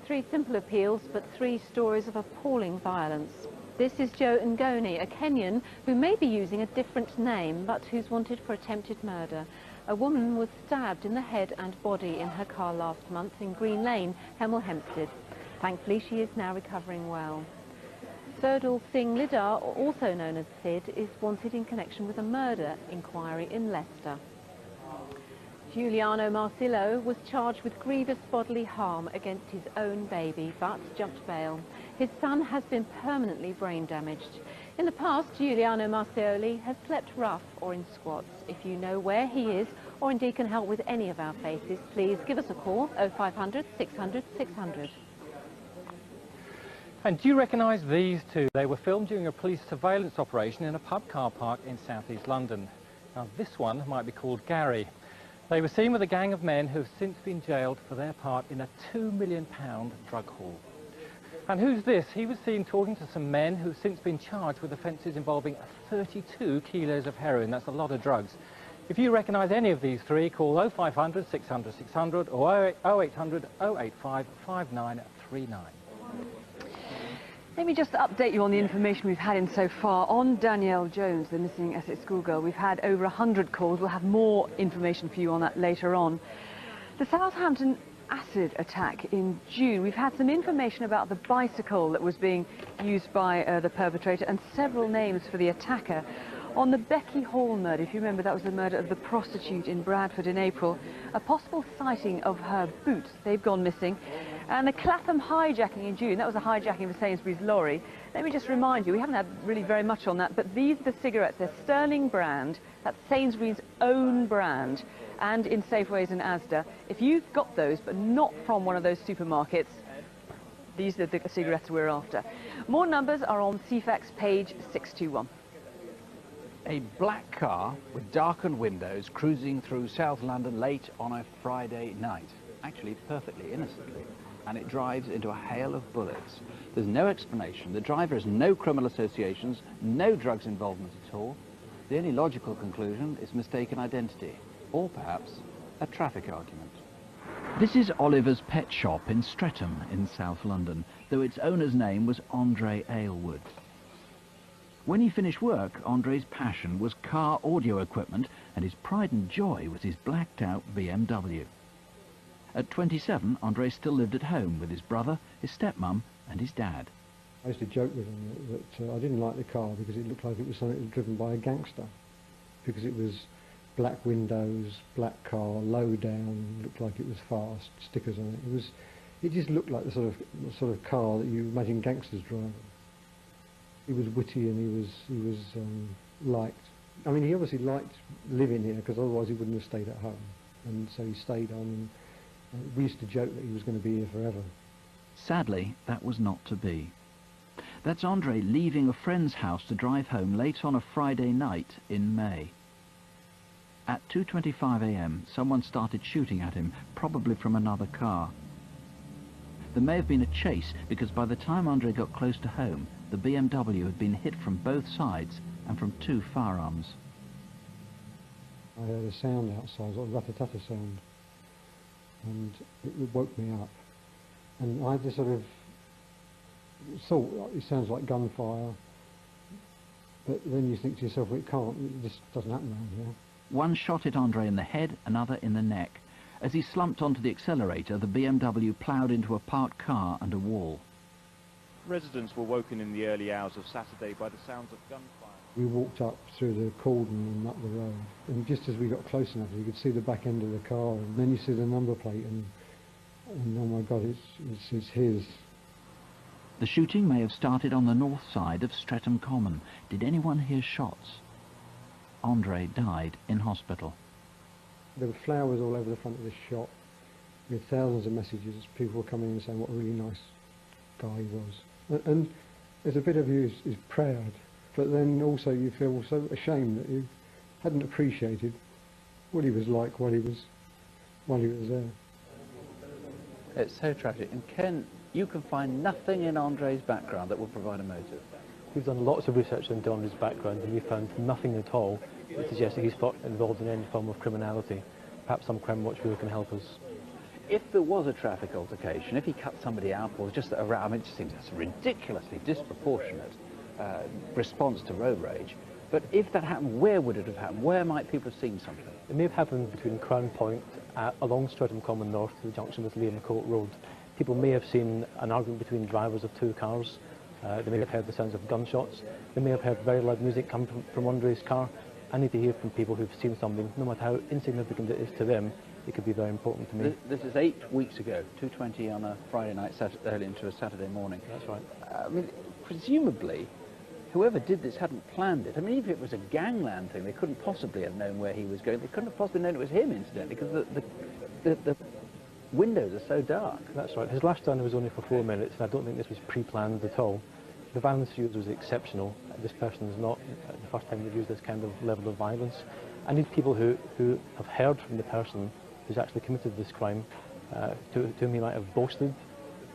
3 simple appeals, but 3 stories of appalling violence. This is Joe Ngoni, a Kenyan who may be using a different name, but who's wanted for attempted murder. A woman was stabbed in the head and body in her car last month in Green Lane, Hemel Hempstead. Thankfully, she is now recovering well. Serdal Singh Lidar, also known as Sid, is wanted in connection with a murder inquiry in Leicester. Giuliano Marcillo was charged with grievous bodily harm against his own baby, but jumped bail. His son has been permanently brain damaged. In the past, Giuliano Marcioli has slept rough or in squats. If you know where he is, or indeed can help with any of our faces, please give us a call, 0500 600 600. And do you recognise these two? They were filmed during a police surveillance operation in a pub car park in southeast London. Now this one might be called Gary. They were seen with a gang of men who have since been jailed for their part in a £2 million drug haul. And who's this? He was seen talking to some men who've since been charged with offences involving 32 kilos of heroin. That's a lot of drugs. If you recognise any of these three, call 0500 600 600 or 0800 085 5939. Let me just update you on the information we've had in so far. On Danielle Jones, the missing Essex schoolgirl, we've had over 100 calls. We'll have more information for you on that later on. The Southampton acid attack in June, we've had some information about the bicycle that was being used by the perpetrator and several names for the attacker. On the Becky Hall murder, if you remember, that was the murder of the prostitute in Bradford in April, a possible sighting of her boots, they've gone missing. And the Clapham hijacking in June, that was a hijacking of a Sainsbury's lorry. Let me just remind you, we haven't had really very much on that, but these are the cigarettes, they're Sterling brand, that's Sainsbury's own brand, and in Safeways and Asda. If you've got those, but not from one of those supermarkets, these are the cigarettes we're after. More numbers are on CFAX page 621. A black car with darkened windows cruising through South London late on a Friday night, actually perfectly innocently, and it drives into a hail of bullets. There's no explanation. The driver has no criminal associations, no drugs involvement at all. The only logical conclusion is mistaken identity, or perhaps a traffic argument. This is Oliver's pet shop in Streatham in South London, though its owner's name was Andre Aylward. When he finished work, Andre's passion was car audio equipment, and his pride and joy was his blacked-out BMW. At 27, Andre still lived at home with his brother, his stepmum, and his dad. I used to joke with him that I didn't like the car because it looked like it was something that was driven by a gangster, because it was black windows, black car, low down, looked like it was fast, stickers on it. It just looked like the sort of car that you imagine gangsters driving. He was witty and he was liked. I mean, he obviously liked living here because otherwise he wouldn't have stayed at home, and so he stayed on. And we used to joke that he was going to be here forever. Sadly, that was not to be. That's Andre leaving a friend's house to drive home late on a Friday night in May. At 2:25 a.m, someone started shooting at him, probably from another car. There may have been a chase, because by the time Andre got close to home, the BMW had been hit from both sides and from two firearms. I heard a sound outside, sort of rat-a-tat-a sound, and it woke me up. And I just sort of thought, it sounds like gunfire, but then you think to yourself, well, it can't, it just doesn't happen around here. One shot hit Andre in the head, another in the neck. As he slumped onto the accelerator, the BMW ploughed into a parked car and a wall. Residents were woken in the early hours of Saturday by the sounds of gunfire. We walked up through the cordon and up the road, and just as we got close enough, you could see the back end of the car, and then you see the number plate, and oh my God, it's his. The shooting may have started on the north side of Streatham Common. Did anyone hear shots? Andre died in hospital. There were flowers all over the front of the shop. We had thousands of messages. People were coming in and saying what a really nice guy he was. And there's a bit of you is proud, but then also you feel so ashamed that you hadn't appreciated what he was like while he was there. It's so tragic. And Ken, you can find nothing in Andre's background that will provide a motive. We've done lots of research into Andre's background, and we found nothing at all that suggests that he's involved in any form of criminality. Perhaps some Crimewatch viewer can help us. If there was a traffic altercation, if he cut somebody out or just around, I mean, it just seems that's a ridiculously disproportionate response to road rage. But if that happened, where would it have happened? Where might people have seen something? It may have happened between Crown Point along Streatham Common North to the junction with Liam Court Road. People may have seen an argument between drivers of two cars. They may have heard the sounds of gunshots. They may have heard very loud music come from Andre's car. I need to hear from people who've seen something, no matter how insignificant it is to them. It could be very important to me. This is 8 weeks ago, 2:20 on a Friday night, early into a Saturday morning. That's right. I mean, presumably, whoever did this hadn't planned it. I mean, even if it was a gangland thing, they couldn't possibly have known where he was going. They couldn't have possibly known it was him, incidentally, because windows are so dark. That's right. His last run was only for 4 minutes, and I don't think this was pre-planned at all. The violence used was exceptional. This person is not the first time they've used this kind of level of violence. I need people who have heard from the person who's actually committed this crime, to whom he might have boasted,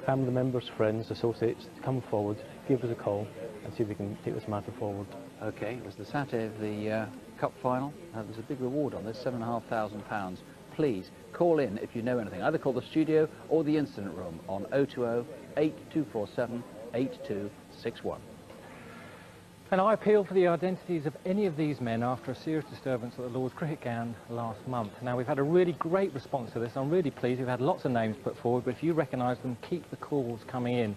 family members, friends, associates, to come forward, give us a call, and see if we can take this matter forward. Okay, it was the Saturday of the Cup final. There's a big reward on this, £7,500. Please call in if you know anything. Either call the studio or the incident room on 020 8247 8261. And I appeal for the identities of any of these men after a serious disturbance at the Lord's Cricket Ground last month. Now, we've had a really great response to this. I'm really pleased. We've had lots of names put forward, but if you recognise them, keep the calls coming in.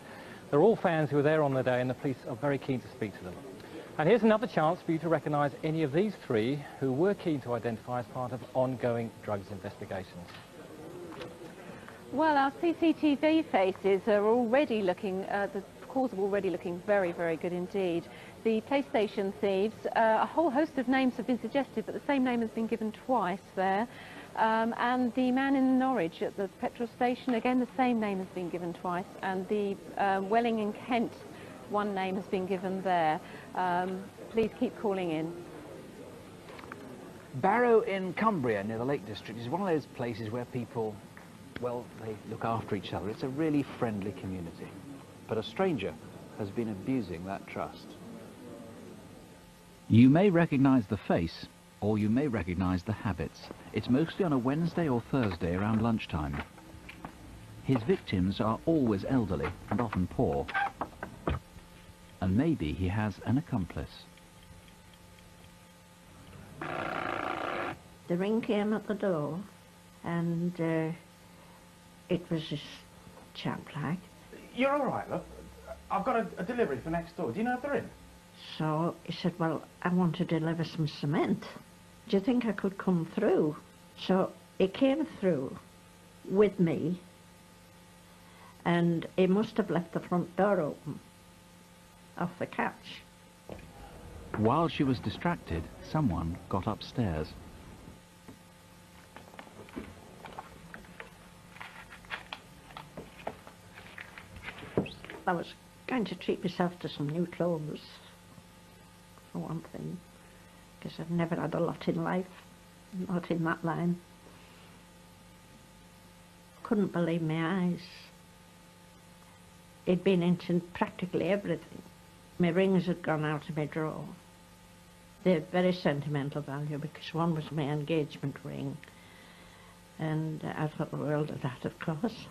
They're all fans who were there on the day, and the police are very keen to speak to them. And here's another chance for you to recognise any of these three who were keen to identify as part of ongoing drugs investigations. Well, our CCTV faces are already looking, the calls are already looking very, very good indeed. The PlayStation thieves, a whole host of names have been suggested, but the same name has been given twice there. And the man in Norwich at the petrol station, again the same name has been given twice. And the Welling in Kent, one name has been given there. Please keep calling in. Barrow in Cumbria, near the Lake District, is one of those places where people, well, they look after each other. It's a really friendly community. But a stranger has been abusing that trust. You may recognise the face, or you may recognise the habits. It's mostly on a Wednesday or Thursday around lunchtime. His victims are always elderly and often poor. And maybe he has an accomplice. The ring came at the door, and it was this chap like. You're all right, look. I've got a delivery for next door. Do you know if they're in? So he said, well, I want to deliver some cement. Do you think I could come through? So he came through with me, and he must have left the front door open off the catch. While she was distracted, someone got upstairs. I was going to treat myself to some new clothes, for one thing, because I've never had a lot in life, not in that line. Couldn't believe my eyes. He'd been into practically everything. My rings had gone out of my drawer. They had very sentimental value because one was my engagement ring, and I thought the world of that, of course.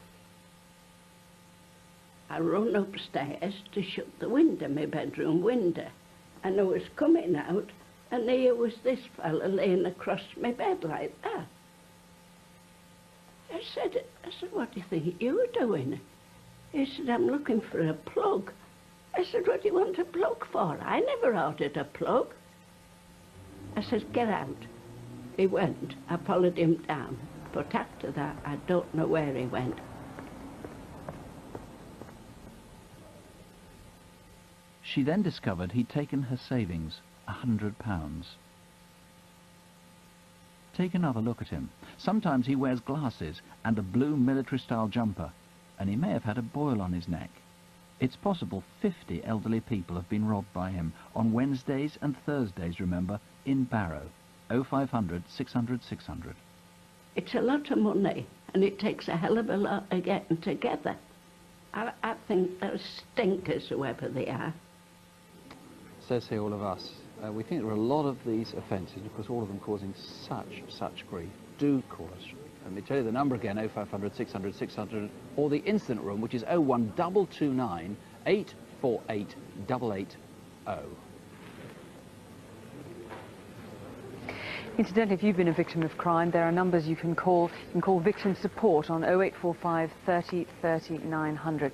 I run upstairs to shut the window, my bedroom window, and I was coming out, and here was this fella laying across my bed like that. I said, what do you think you were doing? He said, I'm looking for a plug. I said, what do you want a plug for? I never ordered a plug. I said, get out. He went. I followed him down. But after that, I don't know where he went. She then discovered he'd taken her savings, £100. Take another look at him. Sometimes he wears glasses and a blue military-style jumper, and he may have had a boil on his neck. It's possible 50 elderly people have been robbed by him on Wednesdays and Thursdays, remember, in Barrow. 0500 600 600. It's a lot of money, and it takes a hell of a lot of getting together. I think they're stinkers, whoever they are. Says here all of us. We think there are a lot of these offences, of course all of them causing such grief. Do call us. Let me tell you the number again, 0500 600 600, or the incident room, which is 01229 848 880. Incidentally, if you've been a victim of crime, there are numbers you can call. You can call victim support on 0845 30 30 900.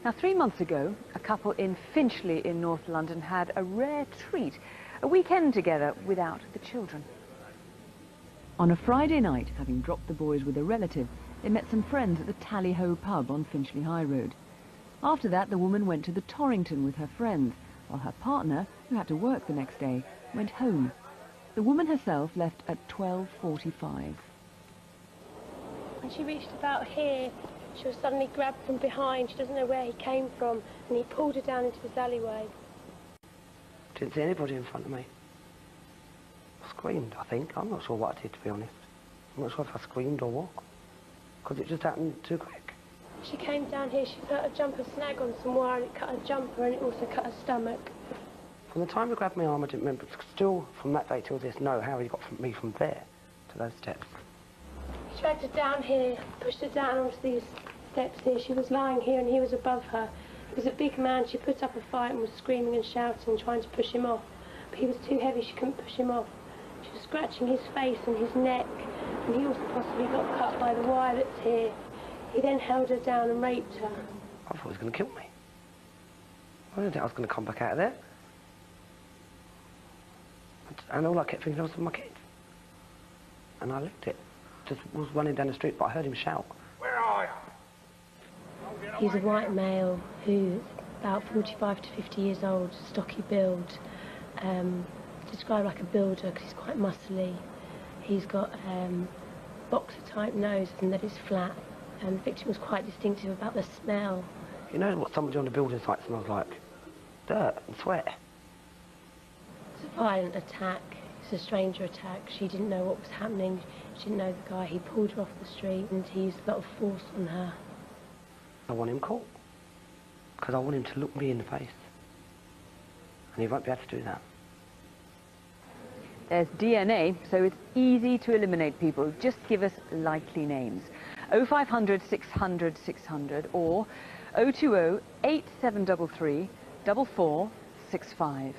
Now, 3 months ago, a couple in Finchley in North London had a rare treat, a weekend together without the children. On a Friday night, having dropped the boys with a relative, they met some friends at the Tally-Ho pub on Finchley High Road. After that, the woman went to the Torrington with her friends, while her partner, who had to work the next day, went home. The woman herself left at 12:45. When she reached about here, she was suddenly grabbed from behind. She doesn't know where he came from, and he pulled her down into this alleyway. Didn't see anybody in front of me. I screamed, I think. I'm not sure what I did, to be honest. I'm not sure if I screamed or what, because it just happened too quick. She came down here, she put a jumper snag on some wire, and it cut her jumper, and it also cut her stomach. From the time he grabbed my arm, I didn't remember. Still, from that day till this, know how he got me from there to those steps. He dragged her down here, pushed her down onto these steps here. She was lying here, and he was above her. He was a big man. She put up a fight and was screaming and shouting, trying to push him off. But he was too heavy, she couldn't push him off. She was scratching his face and his neck, and he also possibly got cut by the wire that's here. He then held her down and raped her. I thought he was going to kill me. I didn't think I was going to come back out of there. And all I kept thinking was of my kids. And I licked it. Just was running down the street, but I heard him shout. Where are you? He's a white male who's about 45 to 50 years old, stocky build. Described like a builder because he's quite muscly. He's got boxer-type nose and that is flat. And the victim was quite distinctive about the smell. You know what somebody on the building site smells like? Dirt and sweat. It's a violent attack. It's a stranger attack. She didn't know what was happening. She didn't know the guy. He pulled her off the street and he used a lot of force on her. I want him caught. Because I want him to look me in the face. And he won't be able to do that. There's DNA, so it's easy to eliminate people. Just give us likely names. 0500 600 600 or 020 8733 4465.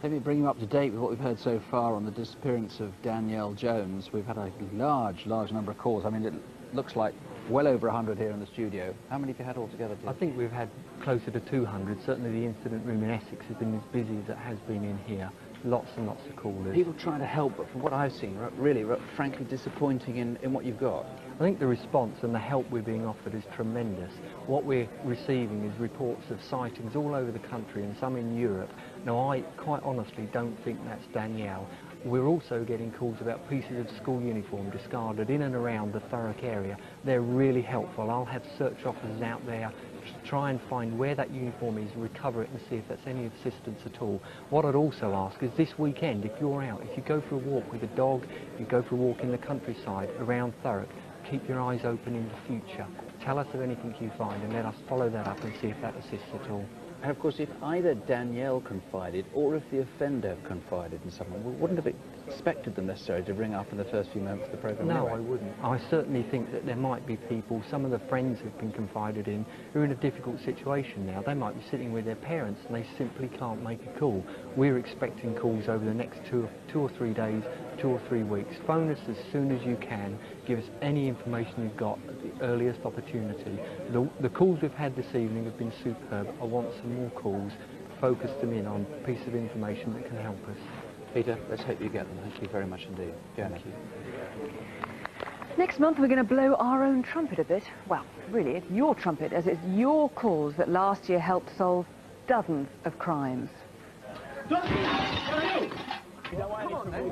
Let me bring you up to date with what we've heard so far on the disappearance of Danielle Jones. We've had a large number of calls. I mean, it looks like well over 100 here in the studio. How many have you had altogether, Dick? I think we've had closer to 200. Certainly the incident room in Essex has been as busy as it has been in here. Lots and lots of callers. People trying to help, but from what I've seen, really, frankly, disappointing in what you've got. I think the response and the help we're being offered is tremendous. What we're receiving is reports of sightings all over the country and some in Europe. Now, I quite honestly don't think that's Danielle. We're also getting calls about pieces of school uniform discarded in and around the Thurrock area. They're really helpful. I'll have search officers out there to try and find where that uniform is, recover it and see if that's any assistance at all. What I'd also ask is this weekend, if you're out, if you go for a walk with a dog, if you go for a walk in the countryside around Thurrock, keep your eyes open in the future. Tell us of anything you find and let us follow that up and see if that assists at all. And of course, if either Danielle confided or if the offender confided in someone, we wouldn't have expected them necessarily to ring up in the first few moments of the programme. No, anyway. I wouldn't. I certainly think that there might be people, some of the friends who've been confided in, who are in a difficult situation now. They might be sitting with their parents and they simply can't make a call. We're expecting calls over the next two or 3 days, 2 or 3 weeks. Phone us as soon as you can. Give us any information you've got at the earliest opportunity. The calls we've had this evening have been superb. I want some more calls. Focus them in on a piece of information that can help us. Peter, let's hope you get them. Thank you very much indeed. Thank you. Next month we're going to blow our own trumpet a bit. Well, really, it's your trumpet, as it's your calls that last year helped solve dozens of crimes. Come on, then.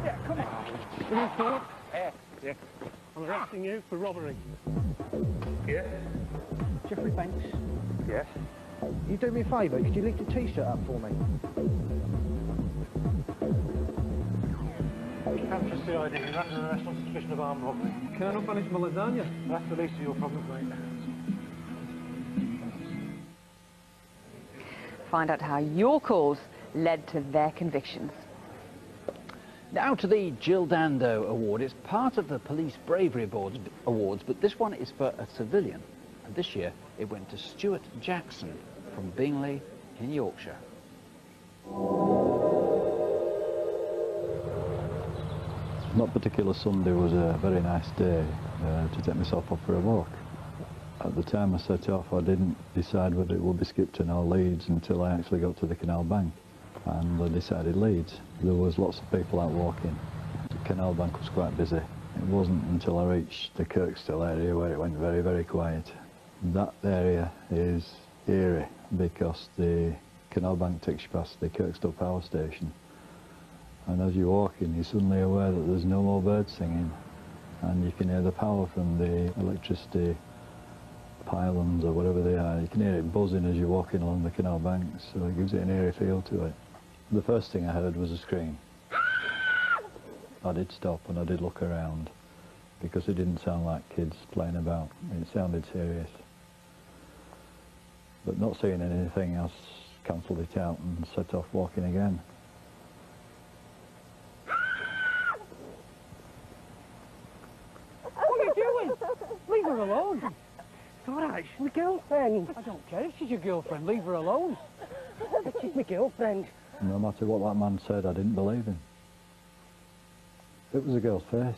Yeah, come on. Yeah. I'm arresting you for robbery. Yeah? Jeffrey Banks? Yes? You do me a favour, could you lift the T-shirt up for me? Capture CID, you're under arrest on suspicion of armed robbery. Can I not manage my lasagna? That's the least of your problems, mate. Find out how your calls led to their convictions. Now to the Jill Dando Award. It's part of the Police Bravery Awards, but this one is for a civilian. And this year it went to Stuart Jackson from Bingley in Yorkshire. That particular Sunday was a very nice day to take myself off for a walk. At the time I set off, I didn't decide whether it would be Skipton or Leeds until I actually got to the Canal Bank, and I decided Leeds. There was lots of people out walking. The Canal Bank was quite busy. It wasn't until I reached the Kirkstall area where it went very, very quiet. That area is eerie because the Canal Bank takes you past the Kirkstall power station, and as you're walking you're suddenly aware that there's no more birds singing. and you can hear the power from the electricity pylons or whatever they are. You can hear it buzzing as you're walking along the canal banks, so it gives it an eerie feel to it. The first thing I heard was a scream. I did stop and I did look around, because it didn't sound like kids playing about. It sounded serious. But not seeing anything, I cancelled it out and set off walking again. What are you doing? Leave her alone. It's all right, she's my girlfriend. I don't care if she's your girlfriend, leave her alone. She's my girlfriend. No matter what that man said, I didn't believe him. It was a girl's face.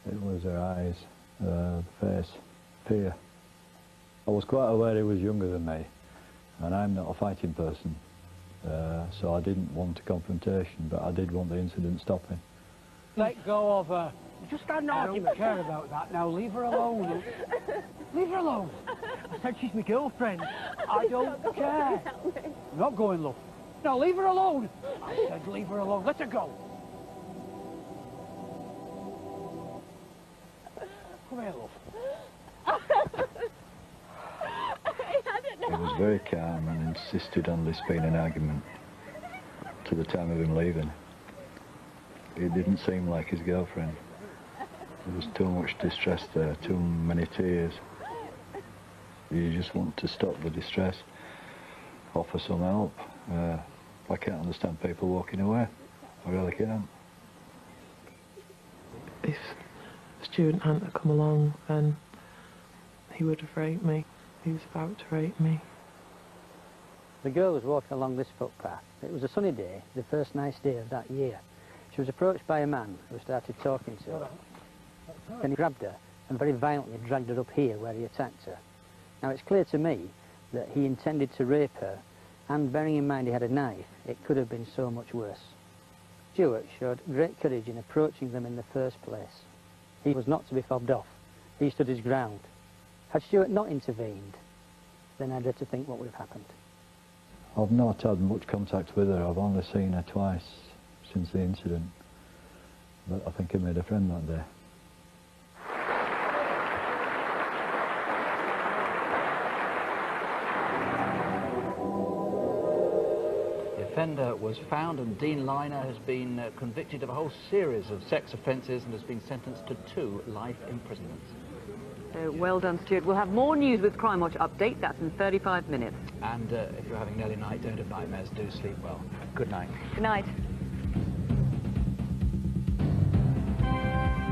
It was her eyes, the face, fear. I was quite aware he was younger than me, and I'm not a fighting person, so I didn't want a confrontation, but I did want the incident stopping. Let go of her. Just got an argument. I don't care about that now. Leave her alone. Leave her alone. I said she's my girlfriend. I don't care. I'm not going, love. No, leave her alone. I said leave her alone. Let her go. Come here, love. He was very calm and insisted on this being an argument to the time of him leaving. It didn't seem like his girlfriend. There was too much distress there, too many tears. You just want to stop the distress, offer some help. I can't understand people walking away. I really can't. If a student hadn't come along, then he would have raped me. He was about to rape me. The girl was walking along this footpath. It was a sunny day, the first nice day of that year. She was approached by a man who started talking to her. Then he grabbed her and very violently dragged her up here where he attacked her. Now it's clear to me that he intended to rape her, and bearing in mind he had a knife, it could have been so much worse. Stuart showed great courage in approaching them in the first place. He was not to be fobbed off. He stood his ground. Had Stuart not intervened, then I dread to think what would have happened. I've not had much contact with her. I've only seen her twice since the incident. But I think I made a friend that day. The offender was found, and Dean Liner has been convicted of a whole series of sex offences and has been sentenced to 2 life imprisonments. Well done, Stuart. We'll have more news with Crimewatch Update. That's in 35 minutes. And if you're having an early night, don't have nightmares, do sleep well. Good night. Good night.